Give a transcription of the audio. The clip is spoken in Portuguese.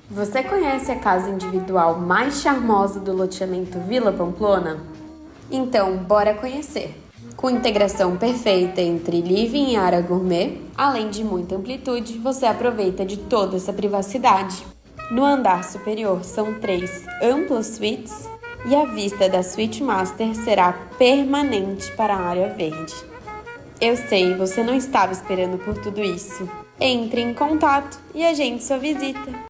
Você conhece a casa individual mais charmosa do loteamento Vila Pamplona? Então, bora conhecer! Com integração perfeita entre living e área gourmet, além de muita amplitude, você aproveita de toda essa privacidade. No andar superior são 3 amplas suítes e a vista da Suite Master será permanente para a área verde. Eu sei, você não estava esperando por tudo isso. Entre em contato e agende sua visita.